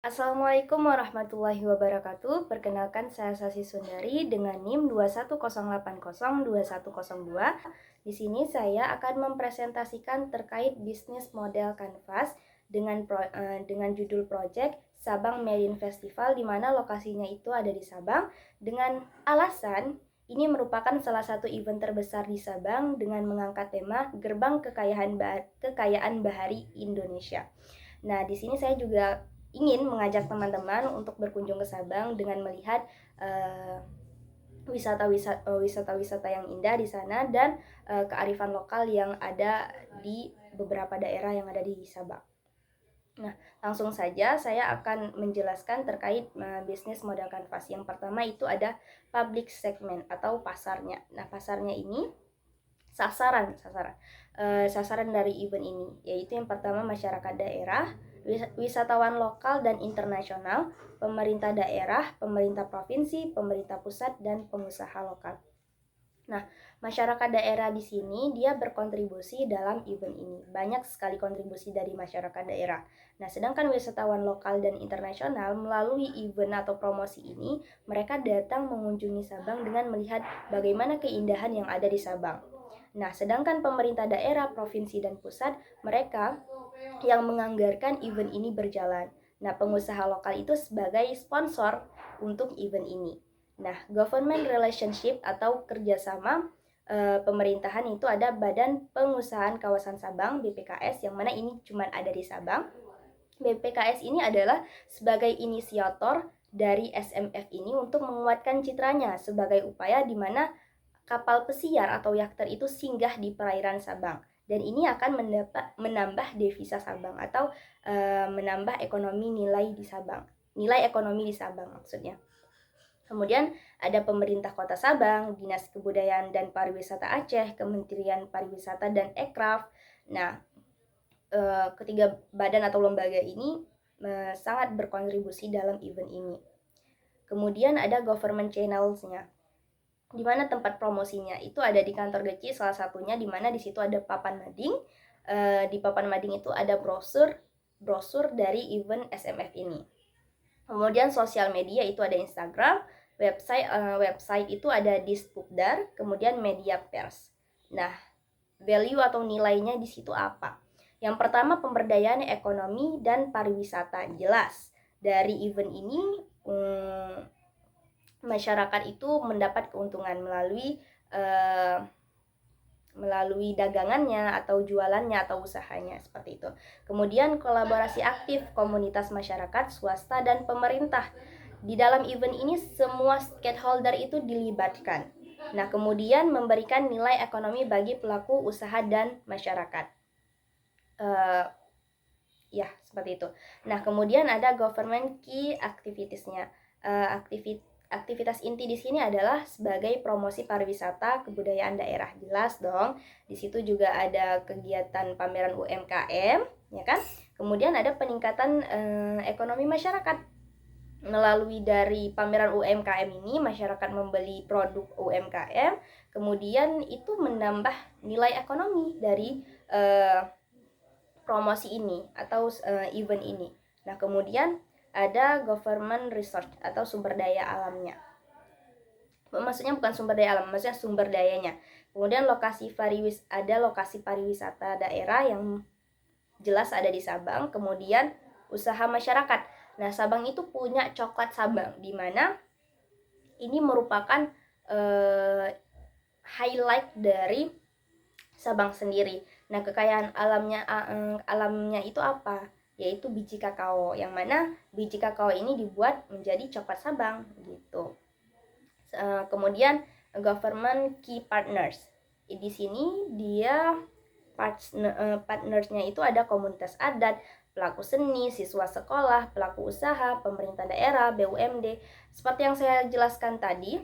Assalamualaikum warahmatullahi wabarakatuh. Perkenalkan saya Sasi Sundari dengan NIM 210802102. Di sini saya akan mempresentasikan terkait bisnis model Canvas dengan judul project Sabang Marine Festival, di mana lokasinya itu ada di Sabang, dengan alasan ini merupakan salah satu event terbesar di Sabang dengan mengangkat tema Gerbang Kekayaan Bahari Indonesia. Nah, di sini saya juga ingin mengajak teman-teman untuk berkunjung ke Sabang dengan melihat wisata-wisata yang indah di sana dan kearifan lokal yang ada di beberapa daerah yang ada di Sabang. Nah, langsung saja saya akan menjelaskan terkait bisnis model Canvas. Yang pertama itu ada public segment atau pasarnya. Nah, pasarnya ini sasaran dari event ini, yaitu yang pertama masyarakat daerah, wisatawan lokal dan internasional, pemerintah daerah, pemerintah provinsi, pemerintah pusat, dan pengusaha lokal. Nah, masyarakat daerah di sini dia berkontribusi dalam event ini. Banyak sekali kontribusi dari masyarakat daerah. Nah, sedangkan wisatawan lokal dan internasional melalui event atau promosi ini, mereka datang mengunjungi Sabang dengan melihat bagaimana keindahan yang ada di Sabang. Nah, sedangkan pemerintah daerah, provinsi, dan pusat, mereka yang menganggarkan event ini berjalan. Nah, pengusaha lokal itu sebagai sponsor untuk event ini. Nah, government relationship atau kerjasama pemerintahan itu ada Badan Pengusahaan Kawasan Sabang (BPKS) yang mana ini cuma ada di Sabang. BPKS ini adalah sebagai inisiator dari SMF ini untuk menguatkan citranya sebagai upaya di mana kapal pesiar atau yachter itu singgah di perairan Sabang, dan ini akan menambah devisa Sabang atau menambah nilai ekonomi di Sabang maksudnya. Kemudian ada pemerintah Kota Sabang, Dinas Kebudayaan dan Pariwisata Aceh, Kementerian Pariwisata dan Ekraf. Nah, ketiga badan atau lembaga ini sangat berkontribusi dalam event ini. Kemudian ada government channels-nya, di mana tempat promosinya itu ada di kantor GC, salah satunya di mana di situ ada papan mading. Di papan mading itu ada brosur dari event SMF ini. Kemudian sosial media itu ada Instagram, website itu ada di Spupdar, kemudian media pers. Nah, value atau nilainya di situ apa? Yang pertama, pemberdayaan ekonomi dan pariwisata. Jelas dari event ini masyarakat itu mendapat keuntungan melalui dagangannya atau jualannya atau usahanya, seperti itu. Kemudian kolaborasi aktif komunitas masyarakat, swasta, dan pemerintah. Di dalam event ini semua stakeholder itu dilibatkan. Nah, kemudian memberikan nilai ekonomi bagi pelaku usaha dan masyarakat. Ya, seperti itu. Nah, kemudian ada government key activitiesnya. Aktivitas inti di sini adalah sebagai promosi pariwisata kebudayaan daerah. Jelas dong. Di situ juga ada kegiatan pameran UMKM, ya kan? Kemudian ada peningkatan ekonomi masyarakat. Melalui dari pameran UMKM ini, masyarakat membeli produk UMKM, kemudian itu menambah nilai ekonomi dari promosi ini atau event ini. Nah, kemudian ada government resource atau sumber daya alamnya. Maksudnya bukan sumber daya alam, maksudnya sumber dayanya. Kemudian ada lokasi pariwisata daerah yang jelas ada di Sabang. Kemudian usaha masyarakat. Nah, Sabang itu punya coklat Sabang, di mana ini merupakan highlight dari Sabang sendiri. Nah, kekayaan alamnya itu apa? Yaitu biji kakao, yang mana biji kakao ini dibuat menjadi coklat Sabang gitu. Kemudian government key partners. Di sini dia partnersnya itu ada komunitas adat, pelaku seni, siswa sekolah, pelaku usaha, pemerintah daerah, BUMD. Seperti yang saya jelaskan tadi,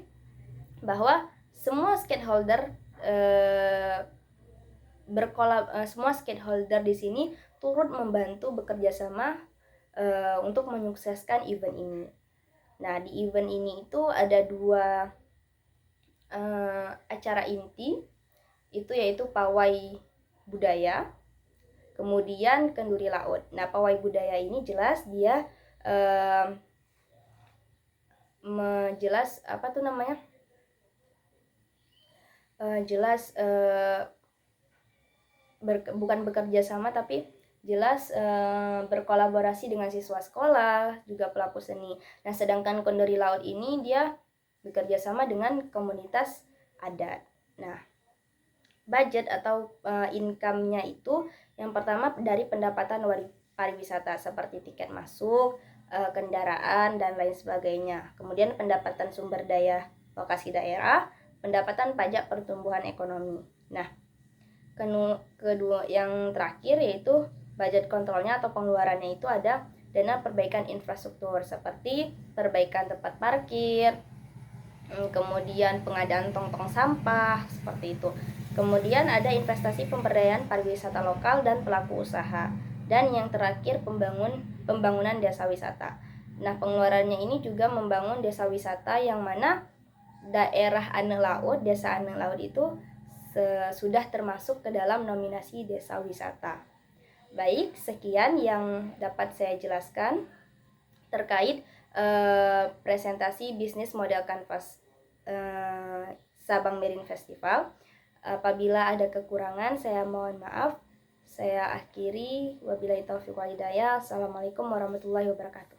bahwa semua stakeholder semua stakeholder di sini turut membantu bekerja sama untuk menyukseskan event ini. Nah, di event ini itu ada dua acara inti, itu yaitu pawai budaya, kemudian kenduri laut. Nah, pawai budaya ini jelas dia jelas apa tuh namanya, jelas bukan bekerja sama tapi jelas berkolaborasi dengan siswa sekolah, juga pelaku seni. Nah, sedangkan Kondori Laut ini dia bekerja sama dengan komunitas adat. Nah, budget atau income-nya itu yang pertama dari pendapatan pariwisata seperti tiket masuk, kendaraan dan lain sebagainya. Kemudian pendapatan sumber daya lokasi daerah, pendapatan pajak pertumbuhan ekonomi. Nah, kedua yang terakhir yaitu budget kontrolnya atau pengeluarannya itu ada dana perbaikan infrastruktur seperti perbaikan tempat parkir, kemudian pengadaan tong-tong sampah seperti itu. Kemudian ada investasi pemberdayaan pariwisata lokal dan pelaku usaha. Dan yang terakhir pembangunan desa wisata. Nah, pengeluarannya ini juga membangun desa wisata yang mana daerah Ane Laut, desa Ane Laut itu sudah termasuk ke dalam nominasi desa wisata. Baik, sekian yang dapat saya jelaskan terkait presentasi bisnis model kanvas Sabang Marine Festival. Apabila ada kekurangan, saya mohon maaf. Saya akhiri, wabillahi taufiq wal hidayah. Assalamualaikum warahmatullahi wabarakatuh.